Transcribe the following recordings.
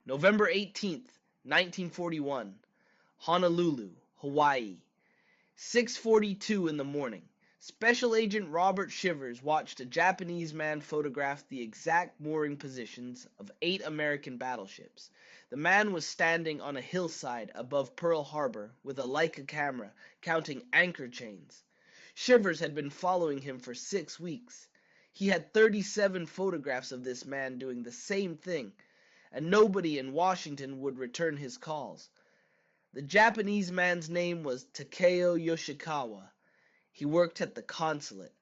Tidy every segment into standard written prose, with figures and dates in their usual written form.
November 18th, 1941, Honolulu, Hawaii. 6:42 in the morning. Special Agent Robert Shivers watched a Japanese man photograph the exact mooring positions of 8 American battleships. The man was standing on a hillside above Pearl Harbor with a Leica camera, counting anchor chains. Shivers had been following him for 6 weeks. He had 37 photographs of this man doing the same thing, and nobody in Washington would return his calls. The Japanese man's name was Takeo Yoshikawa. He worked at the consulate.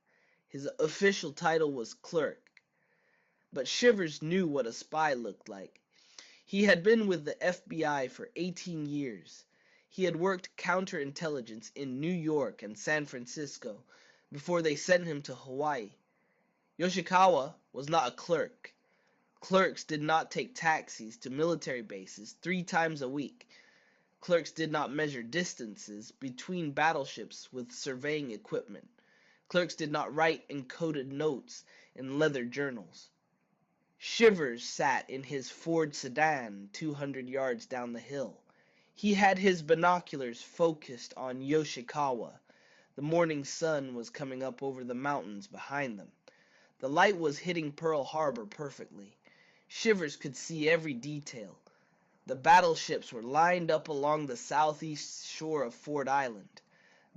His official title was clerk. But Shivers knew what a spy looked like. He had been with the FBI for 18 years. He had worked counterintelligence in New York and San Francisco before they sent him to Hawaii. Yoshikawa was not a clerk. Clerks did not take taxis to military bases 3 times a week. Clerks did not measure distances between battleships with surveying equipment. Clerks did not write encoded notes in leather journals. Shivers sat in his Ford sedan 200 yards down the hill. He had his binoculars focused on Yoshikawa. The morning sun was coming up over the mountains behind them. The light was hitting Pearl Harbor perfectly. Shivers could see every detail. The battleships were lined up along the southeast shore of Ford Island.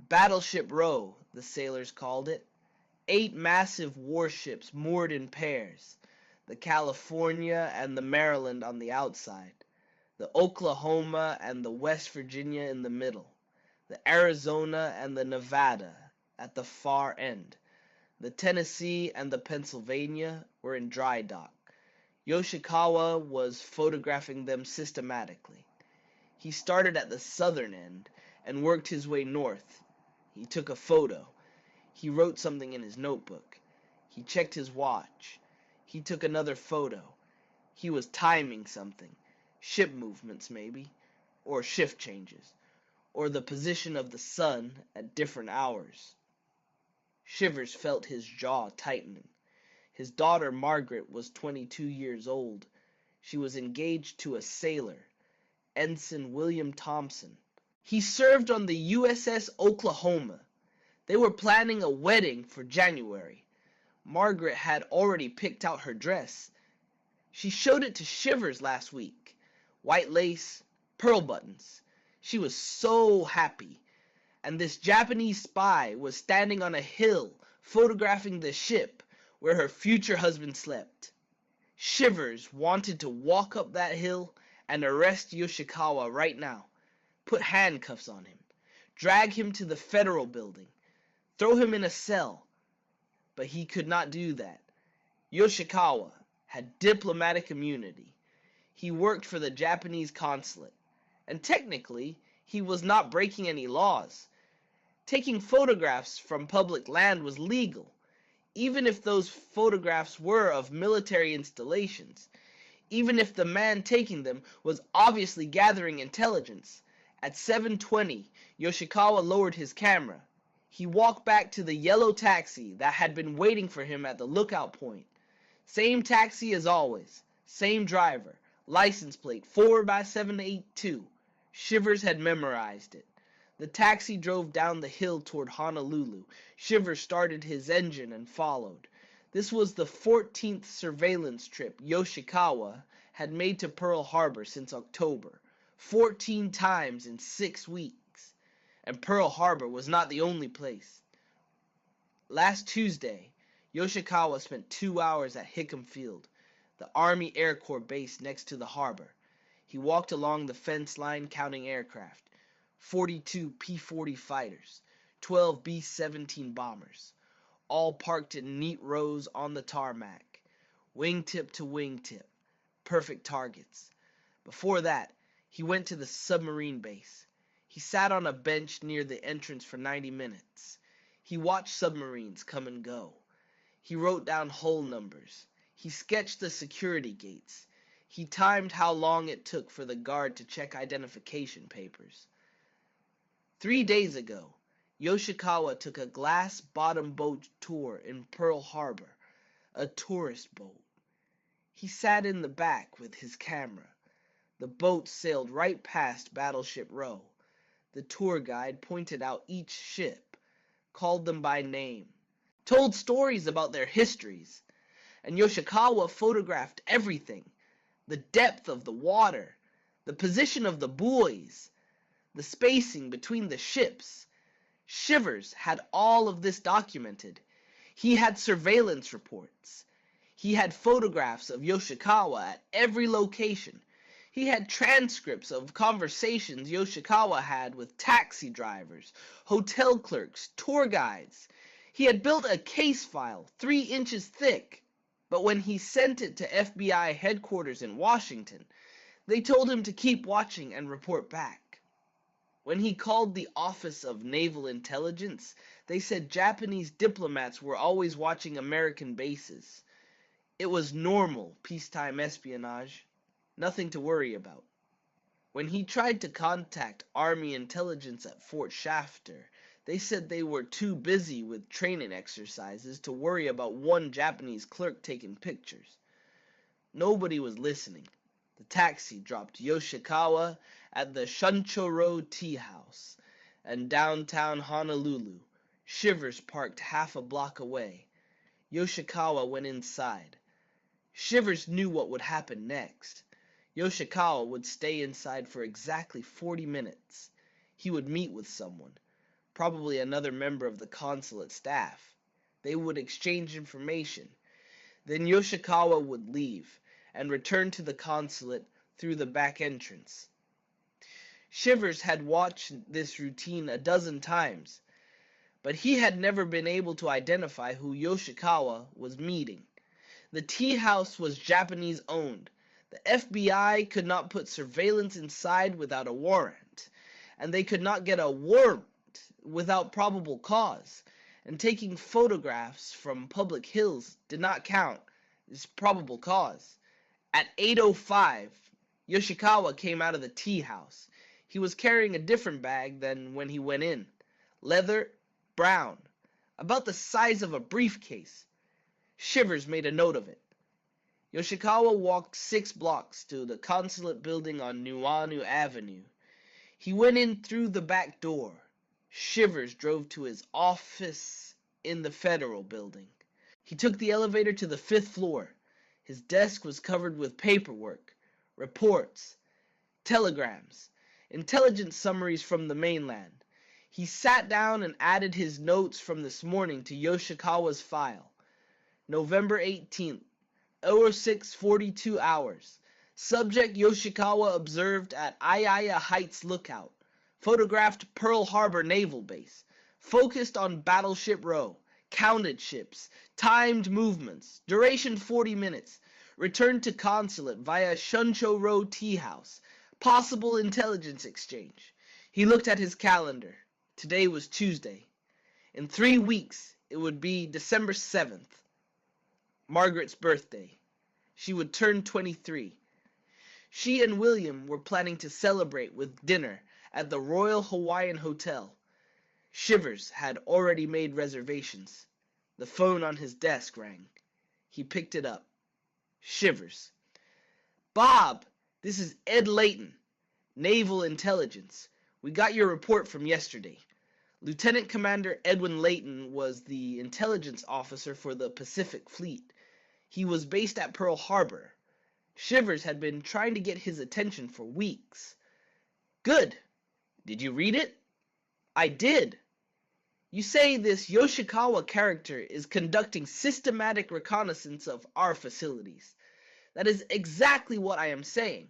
Battleship Row, the sailors called it. 8 massive warships moored in pairs. The California and the Maryland on the outside. The Oklahoma and the West Virginia in the middle. The Arizona and the Nevada at the far end. The Tennessee and the Pennsylvania were in dry dock. Yoshikawa was photographing them systematically. He started at the southern end and worked his way north. He took a photo. He wrote something in his notebook. He checked his watch. He took another photo. He was timing something. Ship movements, maybe. Or shift changes. Or the position of the sun at different hours. Shivers felt his jaw tightening. His daughter Margaret was 22 years old. She was engaged to a sailor, Ensign William Thompson. He served on the USS Oklahoma. They were planning a wedding for January. Margaret had already picked out her dress. She showed it to Shivers last week. White lace, pearl buttons. She was so happy. And this Japanese spy was standing on a hill photographing the ship where her future husband slept. Shivers wanted to walk up that hill and arrest Yoshikawa right now. Put handcuffs on him. Drag him to the federal building. Throw him in a cell. But he could not do that. Yoshikawa had diplomatic immunity. He worked for the Japanese consulate. And technically, he was not breaking any laws. Taking photographs from public land was legal, even if those photographs were of military installations, even if the man taking them was obviously gathering intelligence. At 7:20, Yoshikawa lowered his camera. He walked back to the yellow taxi that had been waiting for him at the lookout point. Same taxi as always, same driver, license plate 4x782. Shivers had memorized it. The taxi drove down the hill toward Honolulu. Shivers started his engine and followed. This was the 14th surveillance trip Yoshikawa had made to Pearl Harbor since October. 14 times in 6 weeks. And Pearl Harbor was not the only place. Last Tuesday, Yoshikawa spent 2 hours at Hickam Field, the Army Air Corps base next to the harbor. He walked along the fence line counting aircraft. 42 P-40 fighters, 12 B-17 bombers, all parked in neat rows on the tarmac, wingtip to wingtip, perfect targets. Before that, he went to the submarine base. He sat on a bench near the entrance for 90 minutes. He watched submarines come and go. He wrote down hull numbers. He sketched the security gates. He timed how long it took for the guard to check identification papers. 3 days ago, Yoshikawa took a glass-bottom boat tour in Pearl Harbor, a tourist boat. He sat in the back with his camera. The boat sailed right past Battleship Row. The tour guide pointed out each ship, called them by name, told stories about their histories, and Yoshikawa photographed everything: the depth of the water, the position of the buoys, the spacing between the ships. Shivers had all of this documented. He had surveillance reports. He had photographs of Yoshikawa at every location. He had transcripts of conversations Yoshikawa had with taxi drivers, hotel clerks, tour guides. He had built a case file 3 inches thick. But when he sent it to FBI headquarters in Washington, they told him to keep watching and report back. When he called the Office of Naval Intelligence, they said Japanese diplomats were always watching American bases. It was normal peacetime espionage, nothing to worry about. When he tried to contact Army intelligence at Fort Shafter, they said they were too busy with training exercises to worry about one Japanese clerk taking pictures. Nobody was listening. The taxi dropped Yoshikawa at the Shunchoro Tea House, and downtown Honolulu. Shivers parked half a block away. Yoshikawa went inside. Shivers knew what would happen next. Yoshikawa would stay inside for exactly 40 minutes. He would meet with someone, probably another member of the consulate staff. They would exchange information. Then Yoshikawa would leave and return to the consulate through the back entrance. Shivers had watched this routine a dozen times, but he had never been able to identify who Yoshikawa was meeting. The tea house was Japanese owned. The FBI could not put surveillance inside without a warrant, and they could not get a warrant without probable cause, and taking photographs from public hills did not count as probable cause. At 8:05, Yoshikawa came out of the tea house. He was carrying a different bag than when he went in. Leather, brown, about the size of a briefcase. Shivers made a note of it. Yoshikawa walked 6 blocks to the consulate building on Nuuanu Avenue. He went in through the back door. Shivers drove to his office in the Federal Building. He took the elevator to the 5th floor. His desk was covered with paperwork, reports, telegrams, intelligence summaries from the mainland. He sat down and added his notes from this morning to Yoshikawa's file. November 18th, 06:42 hours. Subject Yoshikawa observed at Ayaya Heights Lookout. Photographed Pearl Harbor Naval Base. Focused on Battleship Row. Counted ships. Timed movements. Duration 40 minutes. Returned to consulate via Shunchoro Tea House. Possible intelligence exchange. He looked at his calendar. Today was Tuesday. In 3 weeks, it would be December 7th. Margaret's birthday. She would turn 23. She and William were planning to celebrate with dinner at the Royal Hawaiian Hotel. Shivers had already made reservations. The phone on his desk rang. He picked it up. Shivers. Bob, this is Ed Layton, Naval Intelligence. We got your report from yesterday. Lieutenant Commander Edwin Layton was the intelligence officer for the Pacific Fleet. He was based at Pearl Harbor. Shivers had been trying to get his attention for weeks. Good. Did you read it? I did. You say this Yoshikawa character is conducting systematic reconnaissance of our facilities. That is exactly what I am saying.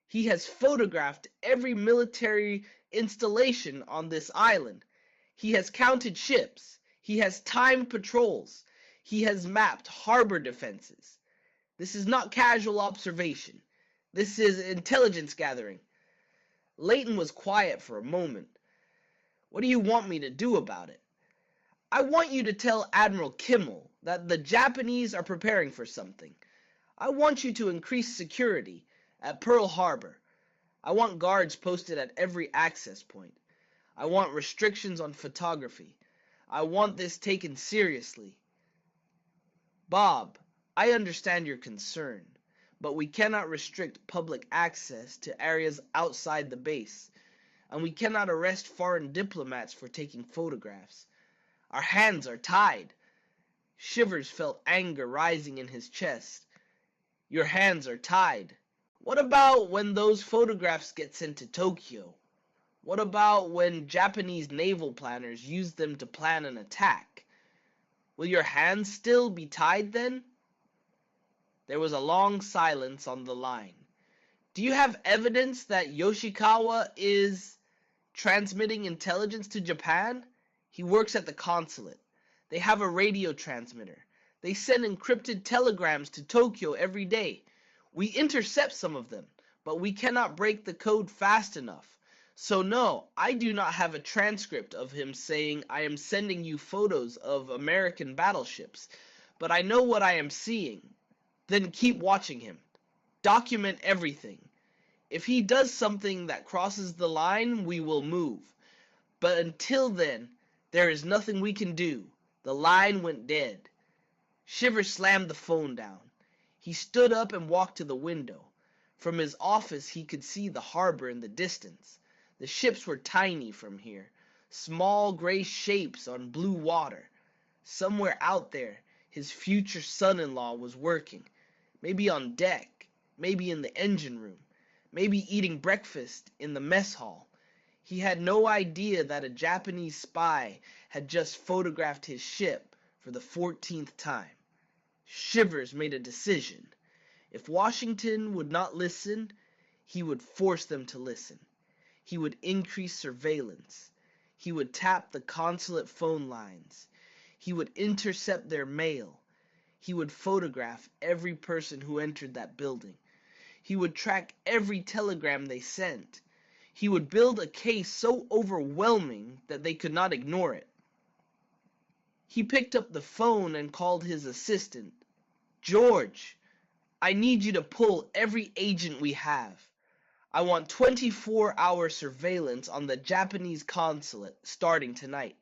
He has photographed every military installation on this island. He has counted ships. He has timed patrols. He has mapped harbor defenses. This is not casual observation. This is intelligence gathering. Layton was quiet for a moment. What do you want me to do about it? I want you to tell Admiral Kimmel that the Japanese are preparing for something. I want you to increase security at Pearl Harbor. I want guards posted at every access point. I want restrictions on photography. I want this taken seriously. Bob, I understand your concern, but we cannot restrict public access to areas outside the base, and we cannot arrest foreign diplomats for taking photographs. Our hands are tied. Shivers felt anger rising in his chest. Your hands are tied. What about when those photographs get sent to Tokyo? What about when Japanese naval planners use them to plan an attack? Will your hands still be tied then? There was a long silence on the line. Do you have evidence that Yoshikawa is transmitting intelligence to Japan? He works at the consulate. They have a radio transmitter. They send encrypted telegrams to Tokyo every day. We intercept some of them, but we cannot break the code fast enough. So no, I do not have a transcript of him saying I am sending you photos of American battleships, but I know what I am seeing. Then keep watching him. Document everything. If he does something that crosses the line, we will move. But until then, there is nothing we can do. The line went dead. Shivers slammed the phone down. He stood up and walked to the window. From his office he could see the harbor in the distance. The ships were tiny from here, small gray shapes on blue water. Somewhere out there, his future son-in-law was working. Maybe on deck, maybe in the engine room, maybe eating breakfast in the mess hall. He had no idea that a Japanese spy had just photographed his ship for the 14th time. Shivers made a decision. If Washington would not listen, he would force them to listen. He would increase surveillance. He would tap the consulate phone lines. He would intercept their mail. He would photograph every person who entered that building. He would track every telegram they sent. He would build a case so overwhelming that they could not ignore it. He picked up the phone and called his assistant. George, I need you to pull every agent we have. I want 24-hour surveillance on the Japanese consulate starting tonight.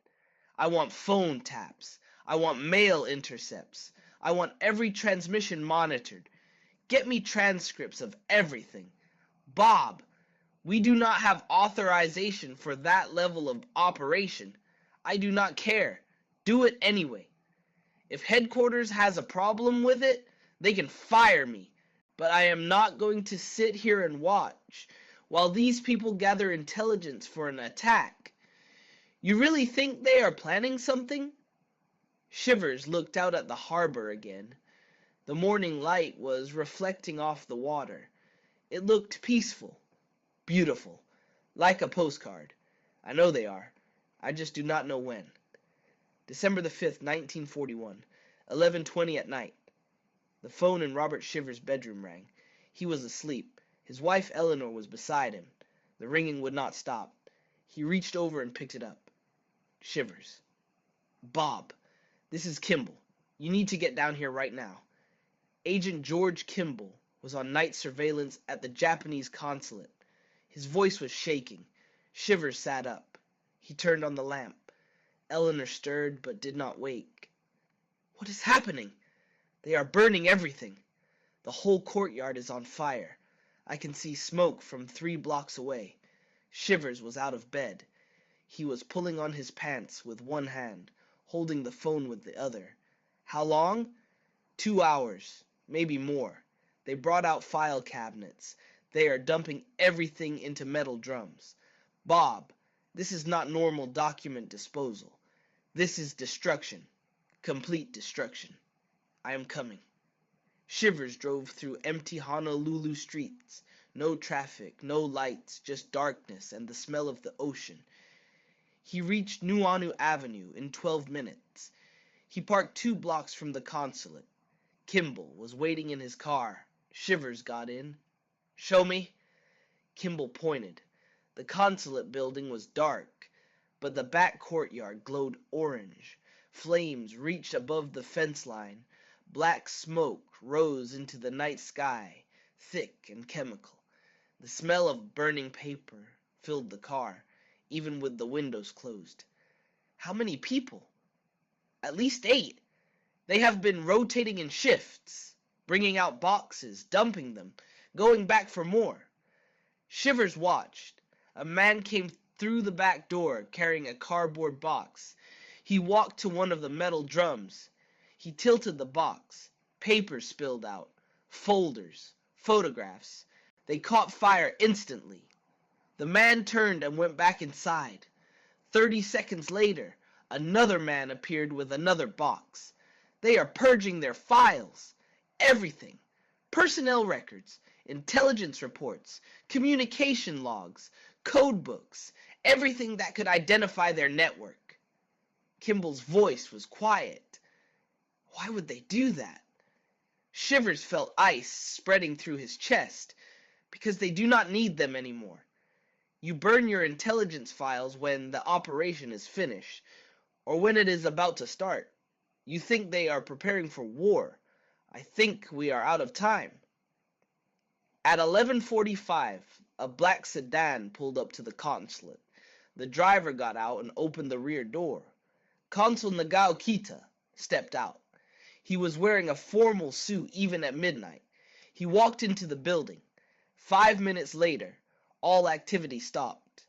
I want phone taps. I want mail intercepts. I want every transmission monitored. Get me transcripts of everything. Bob, we do not have authorization for that level of operation. I do not care. Do it anyway. If headquarters has a problem with it, they can fire me. But I am not going to sit here and watch while these people gather intelligence for an attack. You really think they are planning something? Shivers looked out at the harbor again. The morning light was reflecting off the water. It looked peaceful, beautiful, like a postcard. I know they are. I just do not know when. December the 5th, 1941, 11:20 at night. The phone in Robert Shivers' bedroom rang. He was asleep. His wife Eleanor was beside him. The ringing would not stop. He reached over and picked it up. Shivers. Bob, this is Kimball. You need to get down here right now. Agent George Kimball was on night surveillance at the Japanese consulate. His voice was shaking. Shivers sat up. He turned on the lamp. Eleanor stirred but did not wake. What is happening? They are burning everything. The whole courtyard is on fire. I can see smoke from 3 blocks away. Shivers was out of bed. He was pulling on his pants with one hand, holding the phone with the other. How long? 2 hours, maybe more. They brought out file cabinets. They are dumping everything into metal drums. Bob, this is not normal document disposal. This is destruction. Complete destruction. I am coming. Shivers drove through empty Honolulu streets. No traffic, no lights, just darkness and the smell of the ocean. He reached Nuuanu Avenue in 12 minutes. He parked 2 blocks from the consulate. Kimball was waiting in his car. Shivers got in. Show me. Kimball pointed. The consulate building was dark, but the back courtyard glowed orange. Flames reached above the fence line. Black smoke rose into the night sky, thick and chemical. The smell of burning paper filled the car, even with the windows closed. How many people? At least 8. They have been rotating in shifts. bringing out boxes, dumping them, going back for more. Shivers watched. A man came through the back door carrying a cardboard box. He walked to one of the metal drums. He tilted the box. Papers spilled out. Folders. Photographs. They caught fire instantly. The man turned and went back inside. 30 seconds later, another man appeared with another box. They are purging their files. Everything. Personnel records, intelligence reports, communication logs, code books, everything that could identify their network. Kimball's voice was quiet. Why would they do that? Shivers felt ice spreading through his chest, because they do not need them anymore. You burn your intelligence files when the operation is finished, or when it is about to start. You think they are preparing for war. I think we are out of time. At 11:45, a black sedan pulled up to the consulate. The driver got out and opened the rear door. Consul Nagao Kita stepped out. He was wearing a formal suit even at midnight. He walked into the building. 5 minutes later, all activity stopped.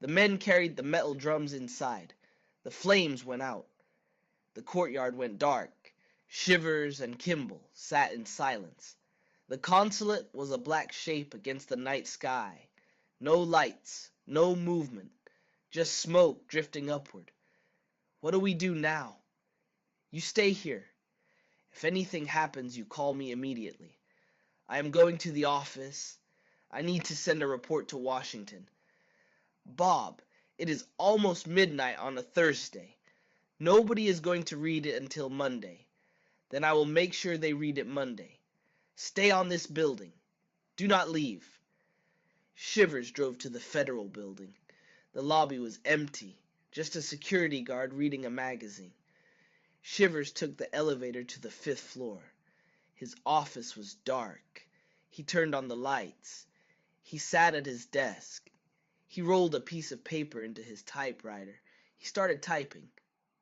The men carried the metal drums inside. The flames went out. The courtyard went dark. Shivers and Kimball sat in silence. The consulate was a black shape against the night sky. No lights, no movement, just smoke drifting upward. What do we do now? You stay here. If anything happens, you call me immediately. I am going to the office. I need to send a report to Washington. Bob, it is almost midnight on a Thursday. Nobody is going to read it until Monday. Then I will make sure they read it Monday. Stay on this building. Do not leave. Shivers drove to the Federal Building. The lobby was empty, just a security guard reading a magazine. Shivers took the elevator to the 5th floor. His office was dark. He turned on the lights. He sat at his desk. He rolled a piece of paper into his typewriter. He started typing.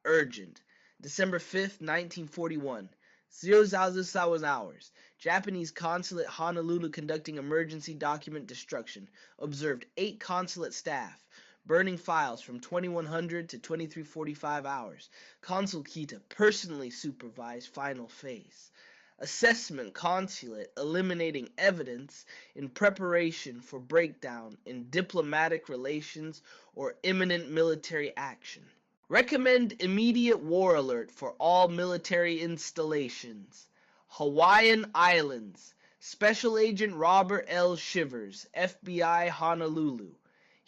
Urgent. December 5th, 1941. 0,000 hours. Japanese consulate Honolulu conducting emergency document destruction. Observed 8 consulate staff. Burning files from 2100 to 2345 hours. Consul Kita personally supervised final phase. Assessment consulate eliminating evidence in preparation for breakdown in diplomatic relations or imminent military action. Recommend immediate war alert for all military installations. Hawaiian Islands. Special Agent Robert L. Shivers, FBI, Honolulu.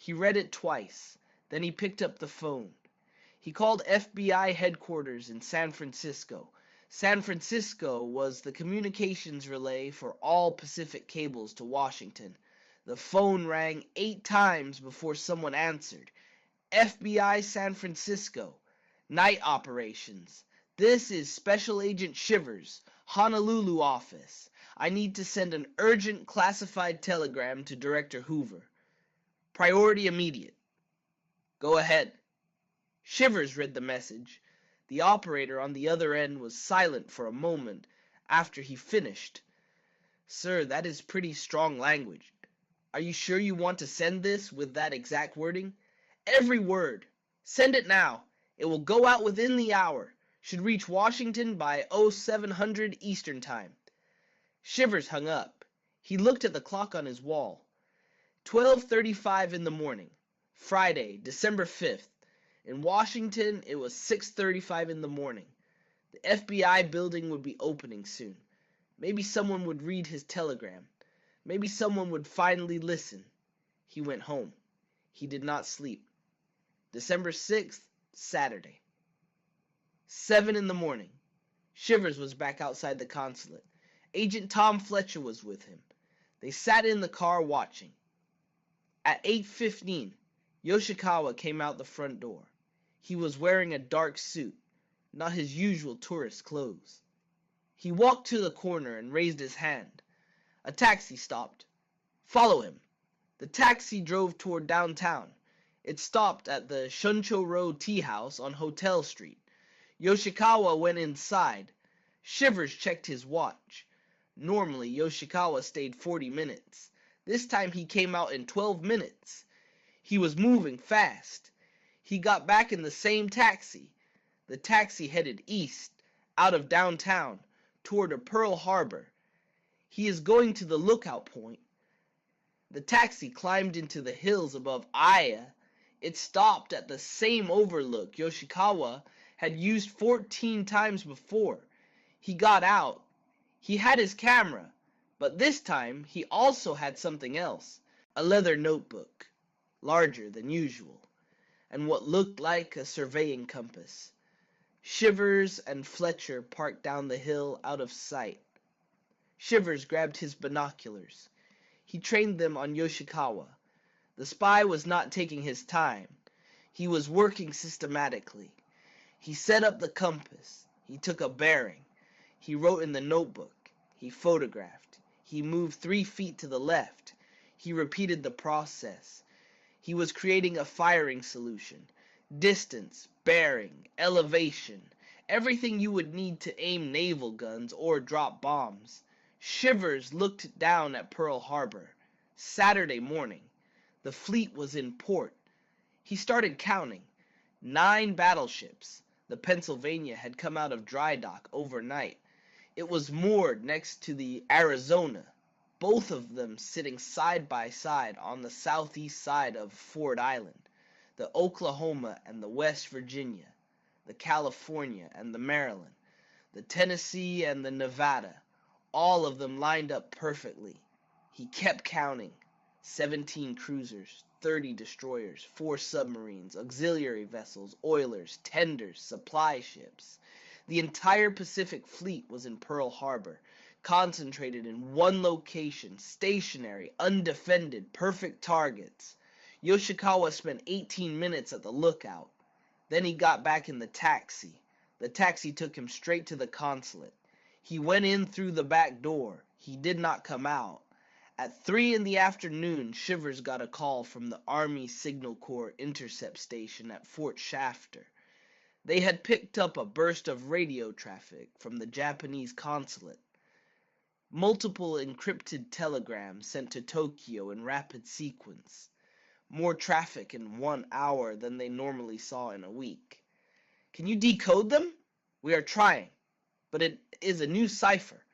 He read it twice. Then he picked up the phone. He called FBI headquarters in San Francisco. San Francisco was the communications relay for all Pacific cables to Washington. The phone rang 8 times before someone answered. FBI San Francisco. Night operations. This is Special Agent Shivers, Honolulu office. I need to send an urgent classified telegram to Director Hoover. Priority immediate. Go ahead. Shivers read the message. The operator on the other end was silent for a moment after he finished. Sir, that is pretty strong language. Are you sure you want to send this with that exact wording? Every word. Send it now. It will go out within the hour. Should reach Washington by 0700 Eastern Time. Shivers hung up. He looked at the clock on his wall. 12:35 in the morning. Friday, December 5th. In Washington, it was 6:35 in the morning. The FBI building would be opening soon. Maybe someone would read his telegram. Maybe someone would finally listen. He went home. He did not sleep. December 6th, Saturday. 7 in the morning. Shivers was back outside the consulate. Agent Tom Fletcher was with him. They sat in the car watching. At 8:15, Yoshikawa came out the front door. He was wearing a dark suit, not his usual tourist clothes. He walked to the corner and raised his hand. A taxi stopped. Follow him. The taxi drove toward downtown. It stopped at the Shuncho Road Tea House on Hotel Street. Yoshikawa went inside. Shivers checked his watch. Normally, Yoshikawa stayed 40 minutes. This time he came out in 12 minutes. He was moving fast. He got back in the same taxi. The taxi headed east, out of downtown, toward Pearl Harbor. He is going to the lookout point. The taxi climbed into the hills above Aya. It stopped at the same overlook Yoshikawa had used 14 times before. He got out. He had his camera, but this time he also had something else, a leather notebook, larger than usual, and what looked like a surveying compass. Shivers and Fletcher parked down the hill out of sight. Shivers grabbed his binoculars. He trained them on Yoshikawa. The spy was not taking his time. He was working systematically. He set up the compass. He took a bearing. He wrote in the notebook. He photographed. He moved 3 feet to the left. He repeated the process. He was creating a firing solution. Distance, bearing, elevation, everything you would need to aim naval guns or drop bombs. Shivers looked down at Pearl Harbor. Saturday morning. The fleet was in port. He started counting. 9 battleships. The Pennsylvania had come out of dry dock overnight. It was moored next to the Arizona, both of them sitting side by side on the southeast side of Ford Island. The Oklahoma and the West Virginia, the California and the Maryland, the Tennessee and the Nevada, all of them lined up perfectly. He kept counting. 17 cruisers, 30 destroyers, 4 submarines, auxiliary vessels, oilers, tenders, supply ships. The entire Pacific Fleet was in Pearl Harbor, concentrated in one location, stationary, undefended, perfect targets. Yoshikawa spent 18 minutes at the lookout. Then he got back in the taxi. The taxi took him straight to the consulate. He went in through the back door. He did not come out. At 3 in the afternoon, Shivers got a call from the Army Signal Corps intercept station at Fort Shafter. They had picked up a burst of radio traffic from the Japanese consulate. Multiple encrypted telegrams sent to Tokyo in rapid sequence. More traffic in 1 hour than they normally saw in a week. Can you decode them? We are trying, but it is a new cipher.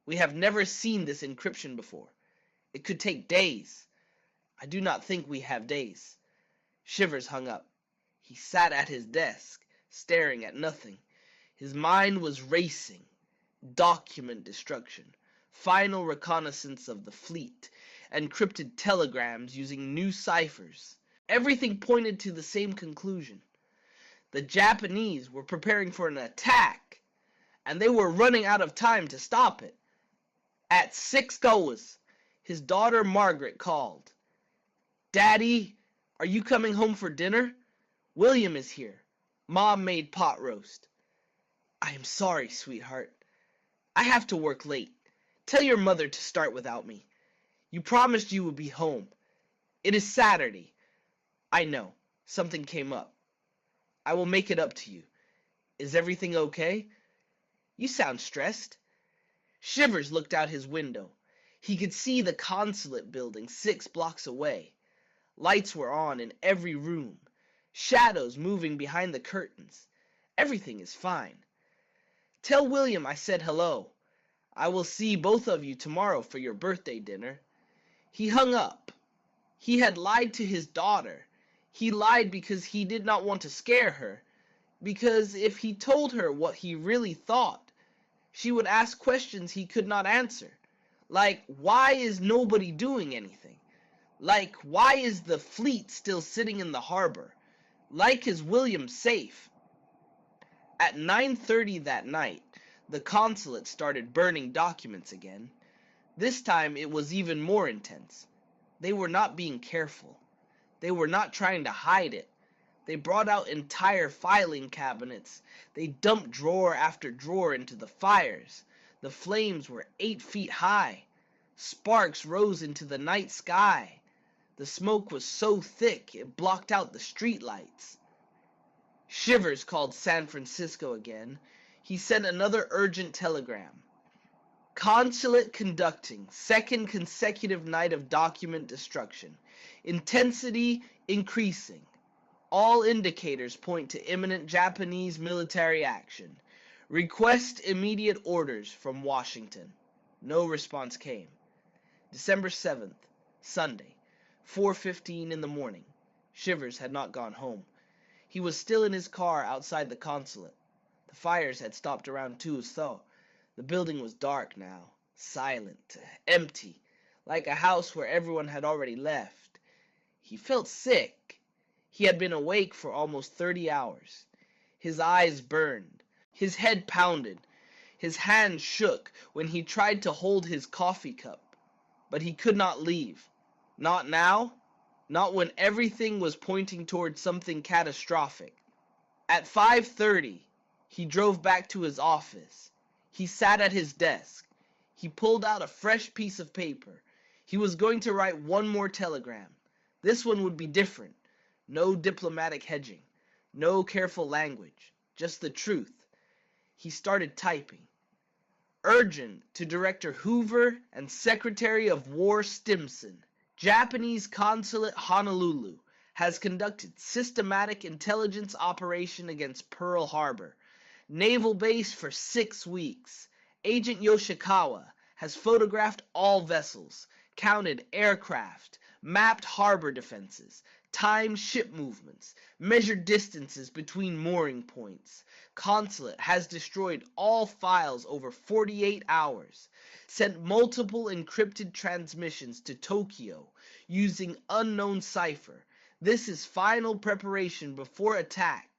We have never seen this encryption before. It could take days. I do not think we have days. Shivers hung up. He sat at his desk, staring at nothing. His mind was racing. Document destruction. Final reconnaissance of the fleet. Encrypted telegrams using new ciphers. Everything pointed to the same conclusion. The Japanese were preparing for an attack, and they were running out of time to stop it. At 6 goes, his daughter Margaret called. "Daddy, are you coming home for dinner? William is here. Mom made pot roast." "I am sorry, sweetheart. I have to work late. Tell your mother to start without me. You promised you would be home. It is Saturday. I know. Something came up. I will make it up to you. Is everything okay? You sound stressed." Shivers looked out his window. He could see the consulate building 6 blocks away. Lights were on in every room. Shadows moving behind the curtains. Everything is fine. "Tell William I said hello. I will see both of you tomorrow for your birthday dinner." He hung up. He had lied to his daughter. He lied because he did not want to scare her. Because if he told her what he really thought, she would ask questions he could not answer. Like, why is nobody doing anything? Like, why is the fleet still sitting in the harbor? Like, is William safe? At 9:30 that night, the consulate started burning documents again. This time it was even more intense. They were not being careful. They were not trying to hide it. They brought out entire filing cabinets. They dumped drawer after drawer into the fires. The flames were 8 feet high. Sparks rose into the night sky. The smoke was so thick it blocked out the street lights. Shivers called San Francisco again. He sent another urgent telegram. Consulate conducting second consecutive night of document destruction. Intensity increasing. All indicators point to imminent Japanese military action. Request immediate orders from Washington. No response came. December 7th, Sunday, 4:15 in the morning. Shivers had not gone home. He was still in his car outside the consulate. The fires had stopped around 2, so the building was dark now, silent, empty, like a house where everyone had already left. He felt sick. He had been awake for almost 30 hours. His eyes burned. His head pounded. His hand shook when he tried to hold his coffee cup. But he could not leave. Not now. Not when everything was pointing toward something catastrophic. At 5:30, he drove back to his office. He sat at his desk. He pulled out a fresh piece of paper. He was going to write one more telegram. This one would be different. No diplomatic hedging. No careful language. Just the truth. He started typing. Urgent to Director Hoover and Secretary of War Stimson. Japanese Consulate Honolulu has conducted systematic intelligence operation against Pearl Harbor. Naval base for 6 weeks. Agent Yoshikawa has photographed all vessels, counted aircraft, mapped harbor defenses, timed ship movements, measured distances between mooring points. Consulate has destroyed all files over 48 hours, sent multiple encrypted transmissions to Tokyo using unknown cipher. This is final preparation before attack.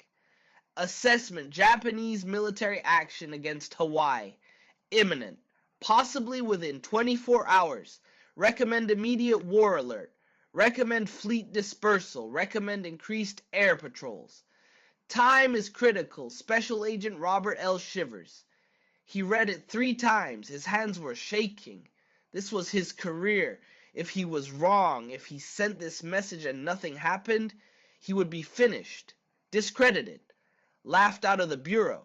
Assessment: Japanese military action against Hawaii. Imminent. Possibly within 24 hours. Recommend immediate war alert. Recommend fleet dispersal. Recommend increased air patrols. Time is critical. Special Agent Robert L. Shivers. He read it 3 times. His hands were shaking. This was his career. If he was wrong, if he sent this message and nothing happened, he would be finished, discredited, laughed out of the bureau.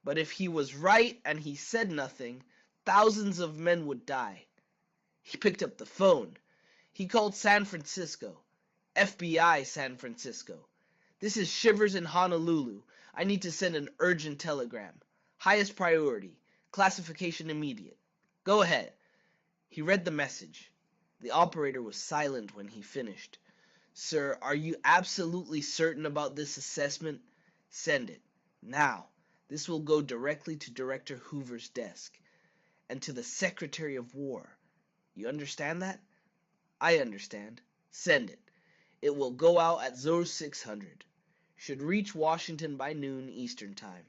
But if he was right and he said nothing, thousands of men would die. He picked up the phone. He called San Francisco. FBI San Francisco. This is Shivers in Honolulu. I need to send an urgent telegram. Highest priority. Classification immediate. Go ahead. He read the message. The operator was silent when he finished. Sir, are you absolutely certain about this assessment? Send it. Now. This will go directly to Director Hoover's desk. And to the Secretary of War. You understand that? I understand. Send it. It will go out at 0600. Should reach Washington by noon Eastern Time.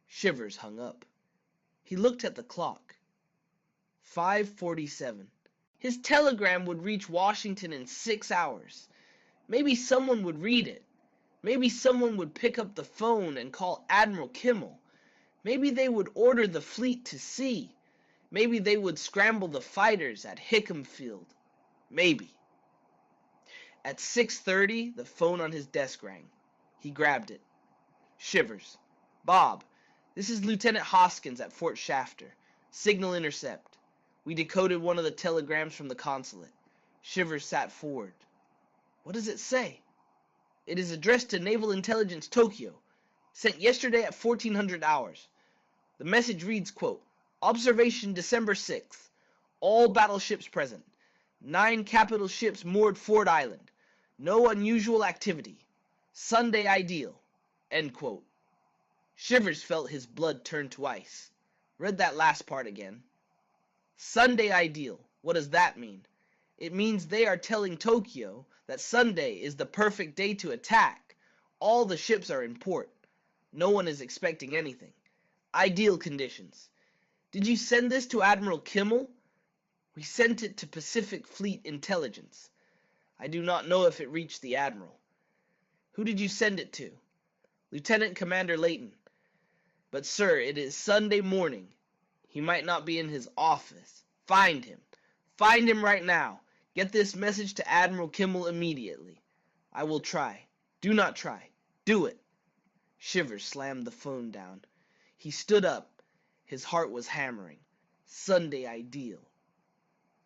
Shivers hung up. He looked at the clock. 5:47. His telegram would reach Washington in 6 hours. Maybe someone would read it. Maybe someone would pick up the phone and call Admiral Kimmel. Maybe they would order the fleet to sea. Maybe they would scramble the fighters at Hickam Field. Maybe. At 6:30, the phone on his desk rang. He grabbed it. Shivers. Bob, this is Lieutenant Hoskins at Fort Shafter. Signal intercept. We decoded one of the telegrams from the consulate. Shivers sat forward. What does it say? It is addressed to Naval Intelligence Tokyo. Sent yesterday at 1400 hours. The message reads, quote, Observation December 6th. All battleships present. 9 capital ships moored Ford Island. No unusual activity. Sunday ideal. End quote. Shivers felt his blood turn to ice. Read that last part again. Sunday ideal. What does that mean? It means they are telling Tokyo that Sunday is the perfect day to attack. All the ships are in port. No one is expecting anything. Ideal conditions. Did you send this to Admiral Kimmel? We sent it to Pacific Fleet Intelligence. I do not know if it reached the Admiral. Who did you send it to? Lieutenant Commander Layton. But sir, it is Sunday morning. He might not be in his office. Find him. Find him right now. Get this message to Admiral Kimmel immediately. I will try. Do not try. Do it. Shivers slammed the phone down. He stood up. His heart was hammering. Sunday ideal.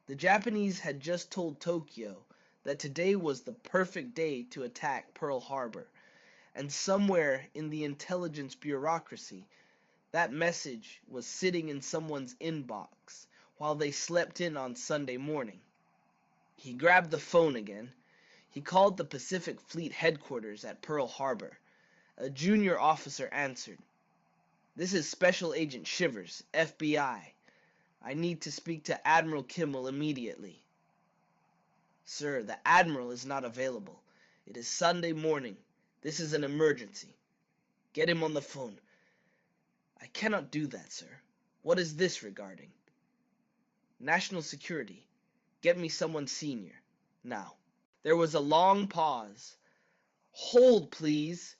The Japanese had just told Tokyo that today was the perfect day to attack Pearl Harbor, and somewhere in the intelligence bureaucracy, that message was sitting in someone's inbox while they slept in on Sunday morning. He grabbed the phone again. He called the Pacific Fleet headquarters at Pearl Harbor. A junior officer answered. "This is Special Agent Shivers, FBI. I need to speak to Admiral Kimmel immediately." "Sir, the Admiral is not available. It is Sunday morning. This is an emergency. Get him on the phone." "I cannot do that, sir. What is this regarding?" "National security. Get me someone senior. Now." There was a long pause. "Hold, please."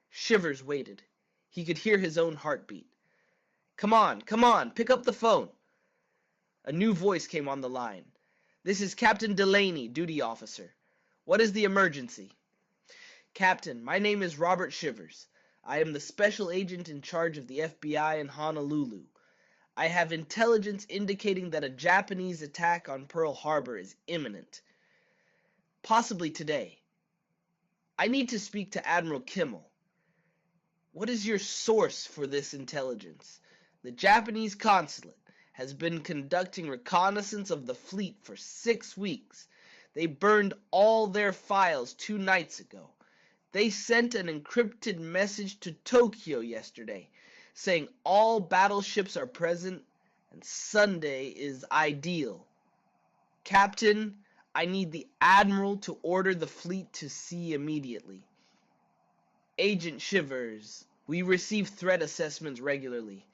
Shivers waited. He could hear his own heartbeat. Come on, pick up the phone." A new voice came on the line. "This is Captain Delaney, duty officer. What is the emergency?" "Captain, my name is Robert Shivers. I am the special agent in charge of the FBI in Honolulu. I have intelligence indicating that a Japanese attack on Pearl Harbor is imminent. Possibly today. I need to speak to Admiral Kimmel." "What is your source for this intelligence?" "The Japanese consulate has been conducting reconnaissance of the fleet for 6 weeks. They burned all their files 2 nights ago. They sent an encrypted message to Tokyo yesterday, saying all battleships are present and Sunday is ideal. Captain, I need the Admiral to order the fleet to sea immediately." "Agent Shivers, we receive threat assessments regularly.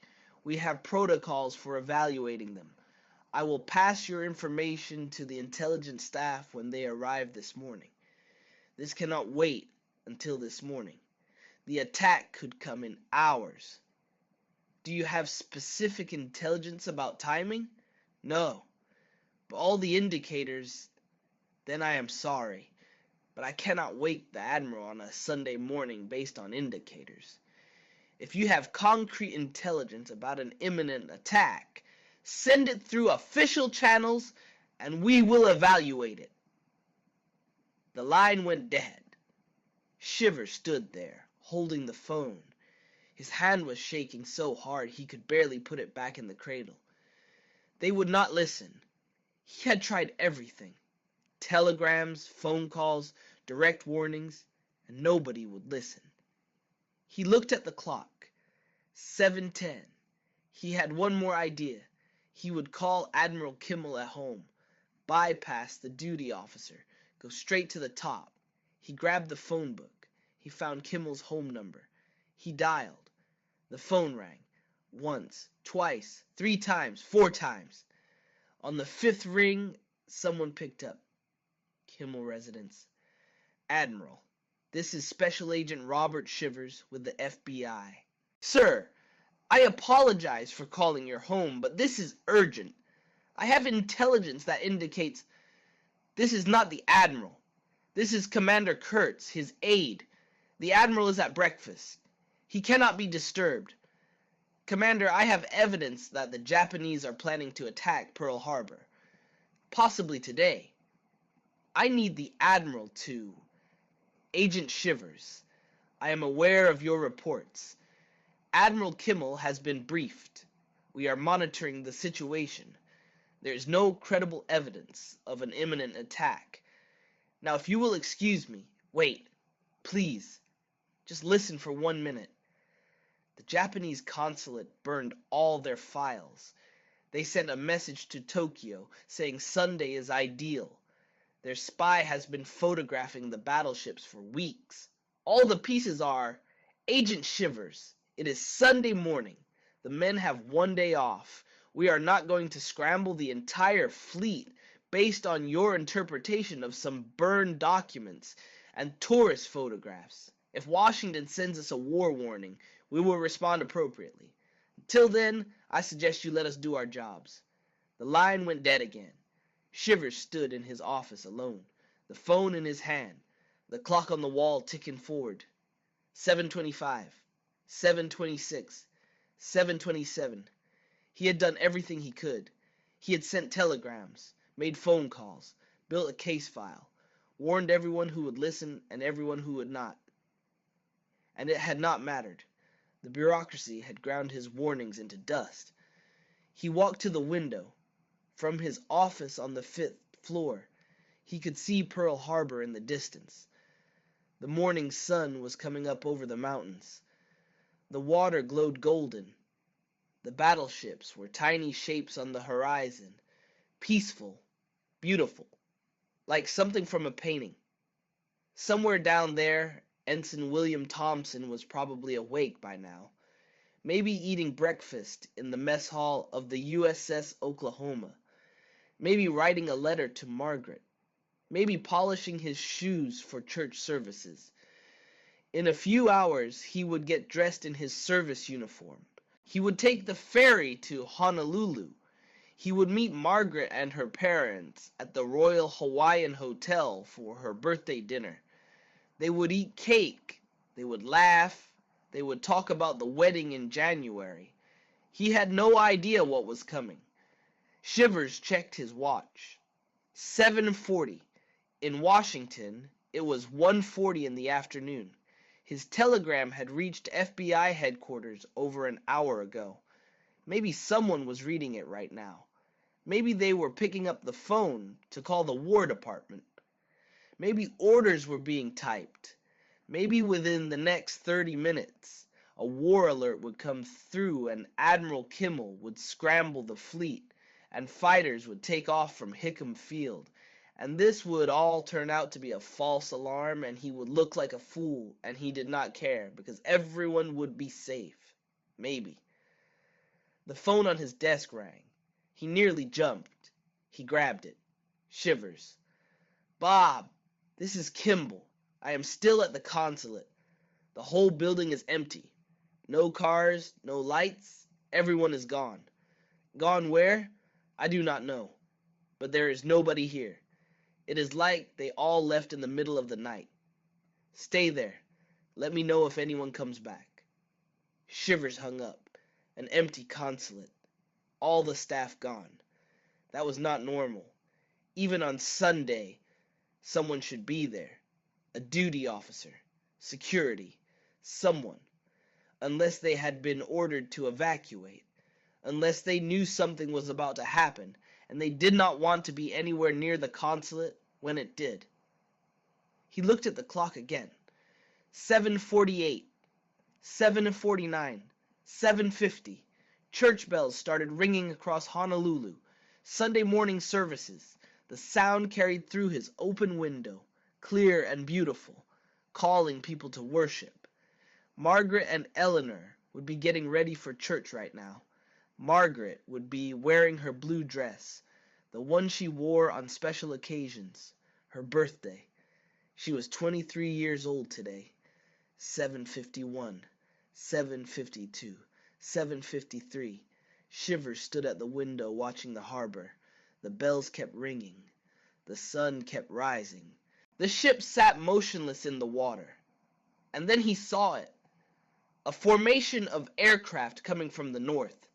We have protocols for evaluating them. I will pass your information to the intelligence staff when they arrive this morning. This cannot wait until this morning. The attack could come in hours." "Do you have specific intelligence about timing?" "No, but all the indicators—" "Then I am sorry, but I cannot wake the Admiral on a Sunday morning based on indicators. If you have concrete intelligence about an imminent attack, send it through official channels and we will evaluate it." The line went dead. Shivers stood there, holding the phone. His hand was shaking so hard he could barely put it back in the cradle. They would not listen. He had tried everything. Telegrams, phone calls, direct warnings, and nobody would listen. He looked at the clock. 7:10. He had one more idea. He would call Admiral Kimmel at home, bypass the duty officer, go straight to the top. He grabbed the phone book. He found Kimmel's home number. He dialed. The phone rang. Once, twice, 3 times, 4 times. On the 5th ring, someone picked up. "Kimmel residence." "Admiral, this is Special Agent Robert Shivers with the FBI. "Sir, I apologize for calling your home, but this is urgent. I have intelligence that indicates—" "This is not the Admiral. This is Commander Kurtz, his aide. The Admiral is at breakfast. He cannot be disturbed. Commander, I have evidence that the Japanese are planning to attack Pearl Harbor. Possibly today. I need the Admiral to—" "Agent Shivers, I am aware of your reports. Admiral Kimmel has been briefed. We are monitoring the situation. There is no credible evidence of an imminent attack. Now, if you will excuse me—" "Wait, please. Just listen for 1 minute. The Japanese consulate burned all their files. They sent a message to Tokyo saying Sunday is ideal. Their spy has been photographing the battleships for weeks. All the pieces are, Agent Shivers, it is Sunday morning. The men have 1 day off. We are not going to scramble the entire fleet based on your interpretation of some burned documents and tourist photographs. If Washington sends us a war warning, we will respond appropriately. Until then, I suggest you let us do our jobs." The line went dead again. Shivers stood in his office alone, the phone in his hand, the clock on the wall ticking forward. 7:25, 7:26, 7:27. He had done everything he could. He had sent telegrams, made phone calls, built a case file, warned everyone who would listen and everyone who would not. And it had not mattered. The bureaucracy had ground his warnings into dust. He walked to the window. From his office on the 5th floor, he could see Pearl Harbor in the distance. The morning sun was coming up over the mountains. The water glowed golden. The battleships were tiny shapes on the horizon, peaceful, beautiful, like something from a painting. Somewhere down there, Ensign William Thompson was probably awake by now, maybe eating breakfast in the mess hall of the USS Oklahoma, maybe writing a letter to Margaret, maybe polishing his shoes for church services. In a few hours, he would get dressed in his service uniform. He would take the ferry to Honolulu. He would meet Margaret and her parents at the Royal Hawaiian Hotel for her birthday dinner. They would eat cake. They would laugh. They would talk about the wedding in January. He had no idea what was coming. Shivers checked his watch. 7:40. In Washington, it was 1:40 in the afternoon. His telegram had reached FBI headquarters over an hour ago. Maybe someone was reading it right now. Maybe they were picking up the phone to call the War Department. Maybe orders were being typed. Maybe within the next 30 minutes, a war alert would come through and Admiral Kimmel would scramble the fleet and fighters would take off from Hickam Field. And this would all turn out to be a false alarm, and he would look like a fool, and he did not care, because everyone would be safe. Maybe. The phone on his desk rang. He nearly jumped. He grabbed it. Shivers. "Bob, this is Kimball. I am still at the consulate. The whole building is empty. No cars, no lights. Everyone is gone. Gone where? I do not know. But there is nobody here. It is like they all left in the middle of the night. Stay there. Let me know if anyone comes back." Shivers hung up. An empty consulate. All the staff gone. That was not normal. Even on Sunday, someone should be there. A duty officer. Security. Someone. Unless they had been ordered to evacuate. Unless they knew something was about to happen, and they did not want to be anywhere near the consulate when it did. He looked at the clock again. 7:48, 7:49, 7:50. Church bells started ringing across Honolulu. Sunday morning services. The sound carried through his open window, clear and beautiful, calling people to worship. Margaret and Eleanor would be getting ready for church right now. Margaret would be wearing her blue dress, the one she wore on special occasions, her birthday. She was 23 years old today. 7:51, 7:52, 7:53. Shivers stood at the window watching the harbor. The bells kept ringing. The sun kept rising. The ship sat motionless in the water. And then he saw it. A formation of aircraft coming from the north.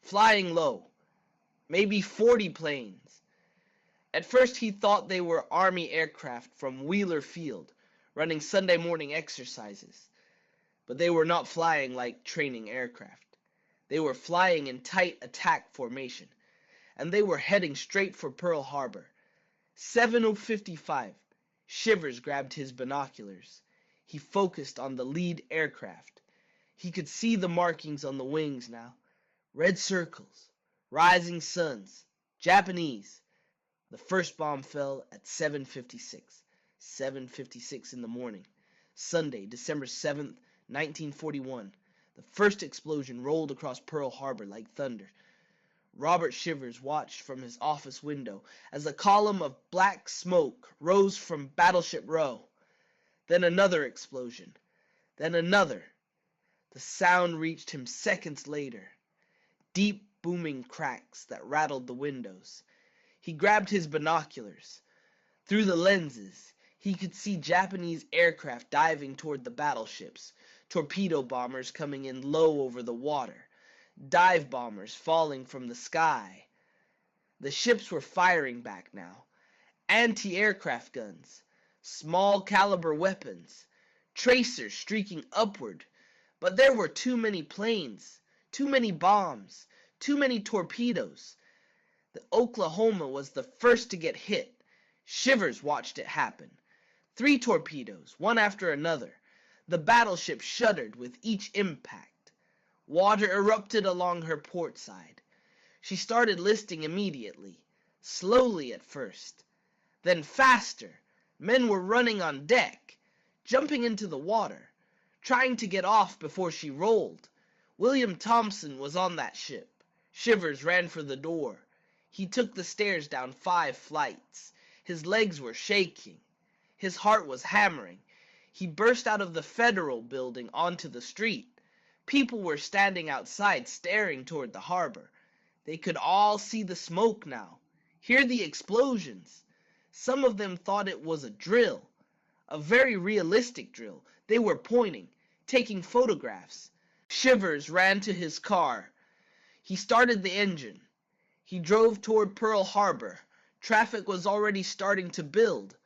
Flying low. Maybe 40 planes. At first he thought they were Army aircraft from Wheeler Field, running Sunday morning exercises. But they were not flying like training aircraft. They were flying in tight attack formation, and they were heading straight for Pearl Harbor. 7:55. Shivers grabbed his binoculars. He focused on the lead aircraft. He could see the markings on the wings now. Red circles. Rising suns. Japanese. The first bomb fell at 7:56. 7:56 in the morning. Sunday, December 7th, 1941. The first explosion rolled across Pearl Harbor like thunder. Robert Shivers watched from his office window as a column of black smoke rose from Battleship Row. Then another explosion. Then another. The sound reached him seconds later. Deep booming cracks that rattled the windows. He grabbed his binoculars. Through the lenses, he could see Japanese aircraft diving toward the battleships, torpedo bombers coming in low over the water, dive bombers falling from the sky. The ships were firing back now. Anti-aircraft guns, small caliber weapons, tracers streaking upward. But there were too many planes, too many bombs, too many torpedoes. The Oklahoma was the first to get hit. Shivers watched it happen. 3 torpedoes, one after another. The battleship shuddered with each impact. Water erupted along her port side. She started listing immediately, slowly at first, then faster. Men were running on deck, jumping into the water, trying to get off before she rolled. William Thompson was on that ship. Shivers ran for the door. He took the stairs down 5 flights. His legs were shaking. His heart was hammering. He burst out of the Federal Building onto the street. People were standing outside staring toward the harbor. They could all see the smoke now, hear the explosions. Some of them thought it was a drill, a very realistic drill. They were pointing, taking photographs. Shivers ran to his car. He started the engine. He drove toward Pearl Harbor. Traffic was already starting to build.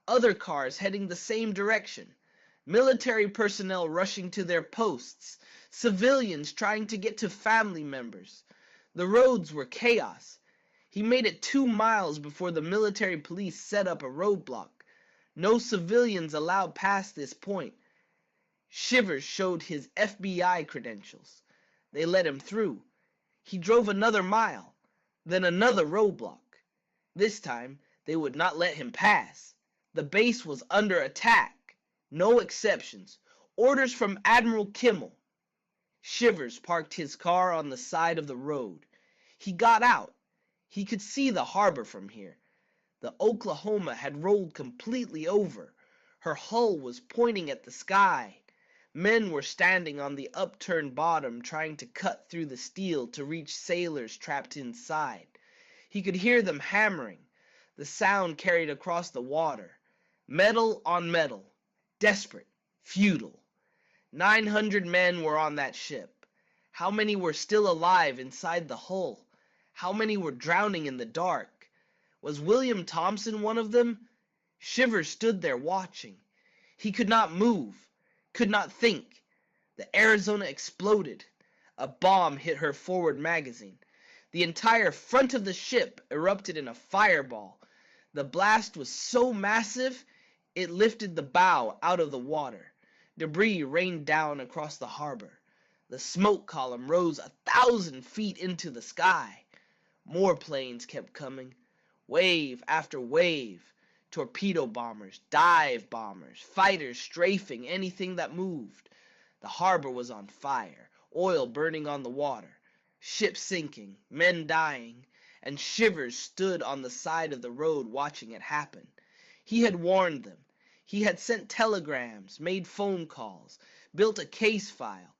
Other cars heading the same direction. Military personnel rushing to their posts. Civilians trying to get to family members. The roads were chaos. He made it 2 miles before the military police set up a roadblock. No civilians allowed past this point. Shivers showed his FBI credentials. They let him through. He drove another mile, then another roadblock. This time, they would not let him pass. The base was under attack. No exceptions. Orders from Admiral Kimmel. Shivers parked his car on the side of the road. He got out. He could see the harbor from here. The Oklahoma had rolled completely over. Her hull was pointing at the sky. Men were standing on the upturned bottom trying to cut through the steel to reach sailors trapped inside. He could hear them hammering. The sound carried across the water. Metal on metal. Desperate. Futile. 900 men were on that ship. How many were still alive inside the hull? How many were drowning in the dark? Was William Thompson one of them? Shivers stood there watching. He could not move, could not think. The Arizona exploded. A bomb hit her forward magazine. The entire front of the ship erupted in a fireball. The blast was so massive, it lifted the bow out of the water. Debris rained down across the harbor. The smoke column rose 1,000 feet into the sky. More planes kept coming, wave after wave. Torpedo bombers, dive bombers, fighters strafing anything that moved. The harbor was on fire, oil burning on the water, ships sinking, men dying, and Shivers stood on the side of the road watching it happen. He had warned them. He had sent telegrams, made phone calls, built a case file.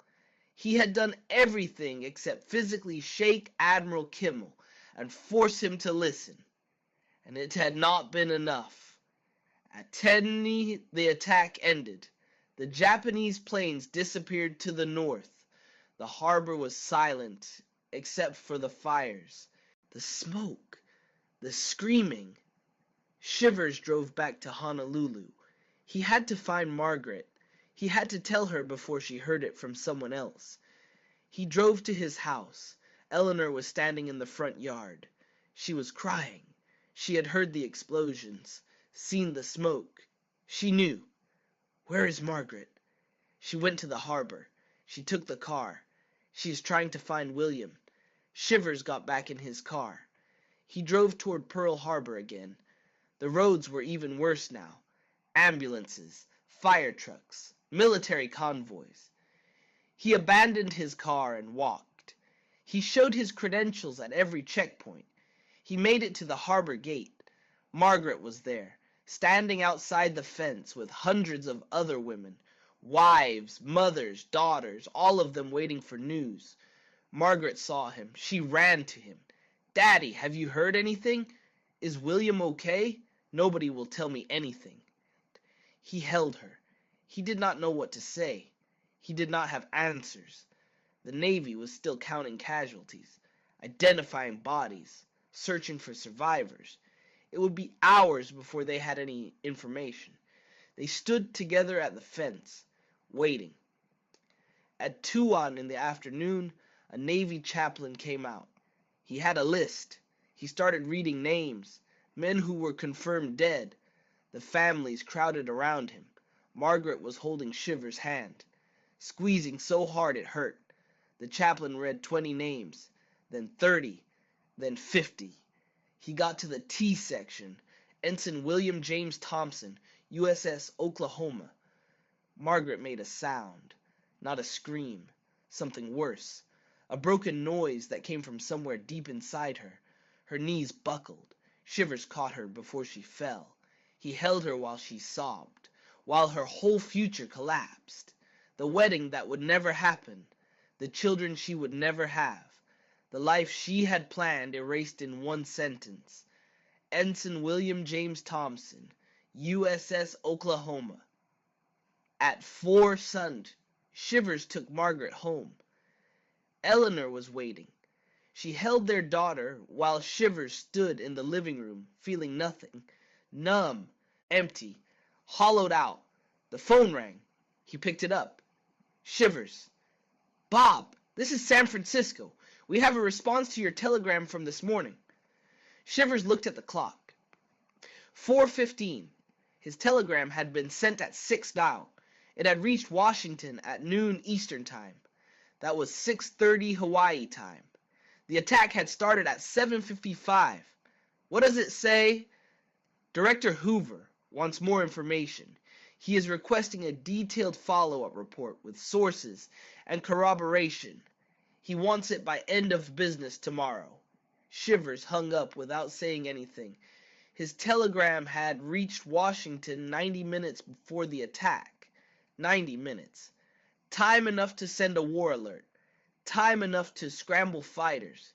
He had done everything except physically shake Admiral Kimmel and force him to listen. And it had not been enough. At Tenny, the attack ended. The Japanese planes disappeared to the north. The harbor was silent, except for the fires, the smoke, the screaming. Shivers drove back to Honolulu. He had to find Margaret. He had to tell her before she heard it from someone else. He drove to his house. Eleanor was standing in the front yard. She was crying. She had heard the explosions, seen the smoke. She knew. Where is Margaret? She went to the harbor. She took the car. She is trying to find William. Shivers got back in his car. He drove toward Pearl Harbor again. The roads were even worse now. Ambulances, fire trucks, military convoys. He abandoned his car and walked. He showed his credentials at every checkpoint. He made it to the harbor gate. Margaret was there, standing outside the fence with hundreds of other women, wives, mothers, daughters, all of them waiting for news. Margaret saw him. She ran to him. "Daddy, have you heard anything? Is William okay? Nobody will tell me anything." He held her. He did not know what to say. He did not have answers. The Navy was still counting casualties, identifying bodies, searching for survivors. It would be hours before they had any information. They stood together at the fence, waiting. At 2 in the afternoon, a Navy chaplain came out. He had a list. He started reading names, men who were confirmed dead. The families crowded around him. Margaret was holding Shivers' hand, squeezing so hard it hurt. The chaplain read 20 names, then 30, then 50. He got to the T section. Ensign William James Thompson, USS Oklahoma. Margaret made a sound, not a scream, something worse. A broken noise that came from somewhere deep inside her. Her knees buckled. Shivers caught her before she fell. He held her while she sobbed, while her whole future collapsed. The wedding that would never happen, the children she would never have, the life she had planned erased in one sentence. Ensign William James Thompson, USS Oklahoma. At 4 sunned, Shivers took Margaret home. Eleanor was waiting. She held their daughter while Shivers stood in the living room, feeling nothing, numb, empty, hollowed out. The phone rang. He picked it up. Shivers. Bob, this is San Francisco. We have a response to your telegram from this morning. Shivers looked at the clock. 4:15. His telegram had been sent at 6 now. It had reached Washington at noon Eastern Time. That was 6:30 Hawaii time. The attack had started at 7:55. What does it say? Director Hoover wants more information. He is requesting a detailed follow-up report with sources and corroboration. He wants it by end of business tomorrow. Shivers hung up without saying anything. His telegram had reached Washington 90 minutes before the attack. 90 minutes. Time enough to send a war alert. Time enough to scramble fighters.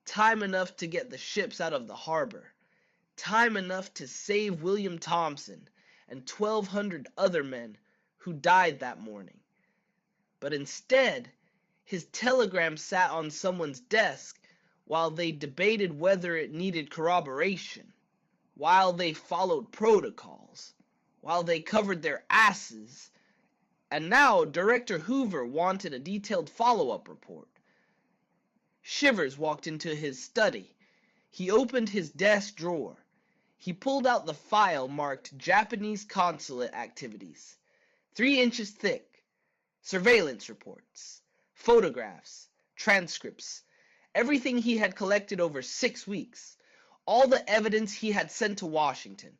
Time enough to get the ships out of the harbor. Time enough to save William Thompson and 1,200 other men who died that morning. But instead, his telegram sat on someone's desk while they debated whether it needed corroboration, while they followed protocols, while they covered their asses. And now Director Hoover wanted a detailed follow-up report. Shivers walked into his study. He opened his desk drawer. He pulled out the file marked Japanese Consulate Activities, 3 inches thick. Surveillance reports, photographs, transcripts, everything he had collected over 6 weeks, all the evidence he had sent to Washington,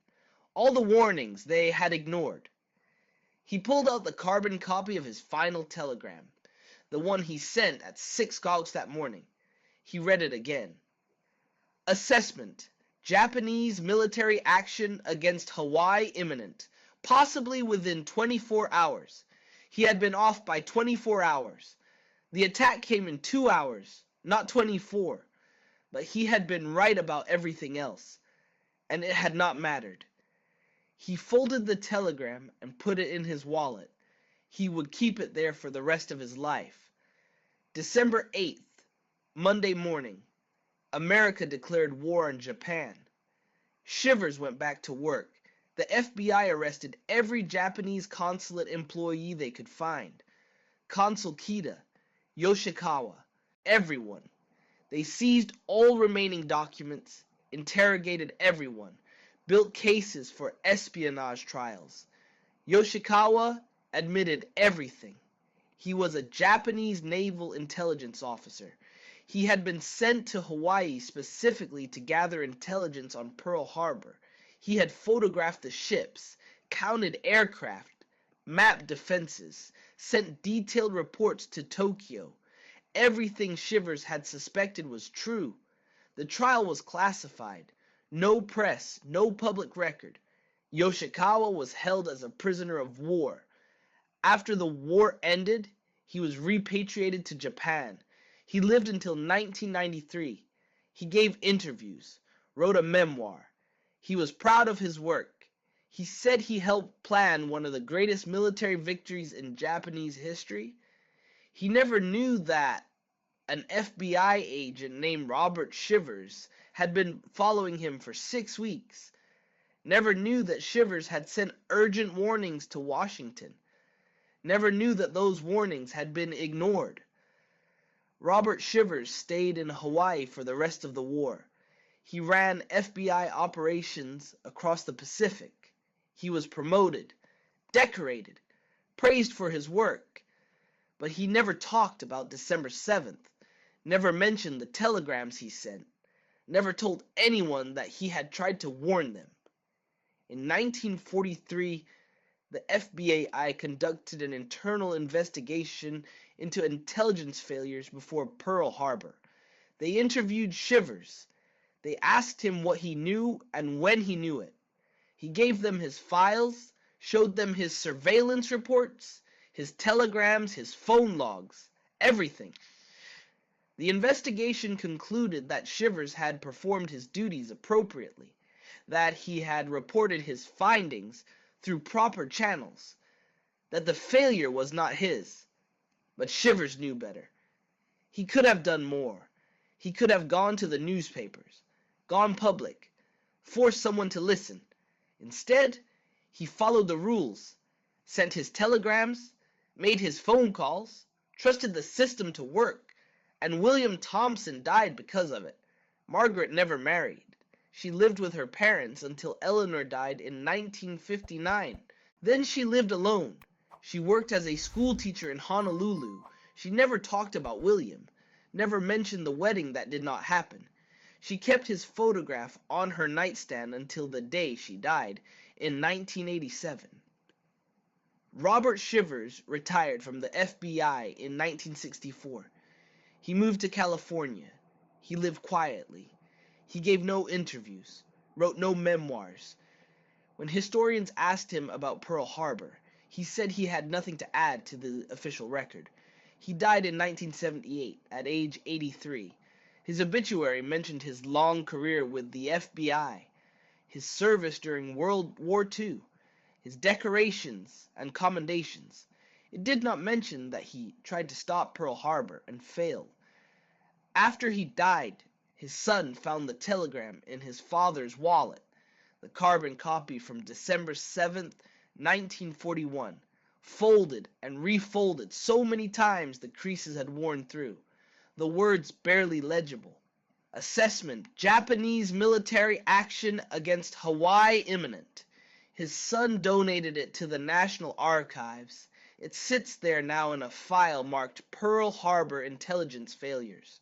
all the warnings they had ignored. He pulled out the carbon copy of his final telegram, the one he sent at 6 o'clock that morning. He read it again. Assessment. Japanese military action against Hawaii imminent, possibly within 24 hours. He had been off by 24 hours. The attack came in 2 hours, not 24. But he had been right about everything else, and it had not mattered. He folded the telegram and put it in his wallet. He would keep it there for the rest of his life. December 8th, Monday morning. America declared war on Japan. Shivers went back to work. The FBI arrested every Japanese consulate employee they could find. Consul Kida, Yoshikawa, everyone. They seized all remaining documents, interrogated everyone, built cases for espionage trials. Yoshikawa admitted everything. He was a Japanese naval intelligence officer. He had been sent to Hawaii specifically to gather intelligence on Pearl Harbor. He had photographed the ships, counted aircraft, mapped defenses, sent detailed reports to Tokyo. Everything Shivers had suspected was true. The trial was classified. No press, no public record. Yoshikawa was held as a prisoner of war. After the war ended, he was repatriated to Japan. He lived until 1993. He gave interviews, wrote a memoir. He was proud of his work. He said he helped plan one of the greatest military victories in Japanese history. He never knew that an FBI agent named Robert Shivers had been following him for 6 weeks. Never knew that Shivers had sent urgent warnings to Washington. Never knew that those warnings had been ignored. Robert Shivers stayed in Hawaii for the rest of the war. He ran FBI operations across the Pacific. He was promoted, decorated, praised for his work. But he never talked about December 7th, never mentioned the telegrams he sent, never told anyone that he had tried to warn them. In 1943, the FBI conducted an internal investigation into intelligence failures before Pearl Harbor. They interviewed Shivers. They asked him what he knew and when he knew it. He gave them his files, showed them his surveillance reports, his telegrams, his phone logs, everything. The investigation concluded that Shivers had performed his duties appropriately, that he had reported his findings through proper channels, that the failure was not his. But Shivers knew better. He could have done more. He could have gone to the newspapers, gone public, forced someone to listen. Instead, he followed the rules, sent his telegrams, made his phone calls, trusted the system to work, and William Thompson died because of it. Margaret never married. She lived with her parents until Eleanor died in 1959. Then she lived alone. She worked as a school teacher in Honolulu. She never talked about William, never mentioned the wedding that did not happen. She kept his photograph on her nightstand until the day she died in 1987. Robert Shivers retired from the FBI in 1964. He moved to California. He lived quietly. He gave no interviews, wrote no memoirs. When historians asked him about Pearl Harbor, he said he had nothing to add to the official record. He died in 1978 at age 83. His obituary mentioned his long career with the FBI, his service during World War II, his decorations and commendations. It did not mention that he tried to stop Pearl Harbor and failed. After he died, his son found the telegram in his father's wallet, the carbon copy from December 7th, 1941, folded and refolded so many times the creases had worn through, the words barely legible. Assessment: Japanese military action against Hawaii imminent. His son donated it to the National Archives. It sits there now in a file marked Pearl Harbor Intelligence Failures.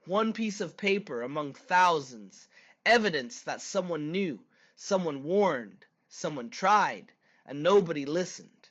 One piece of paper among thousands, evidence that someone knew, someone warned, someone tried, and nobody listened.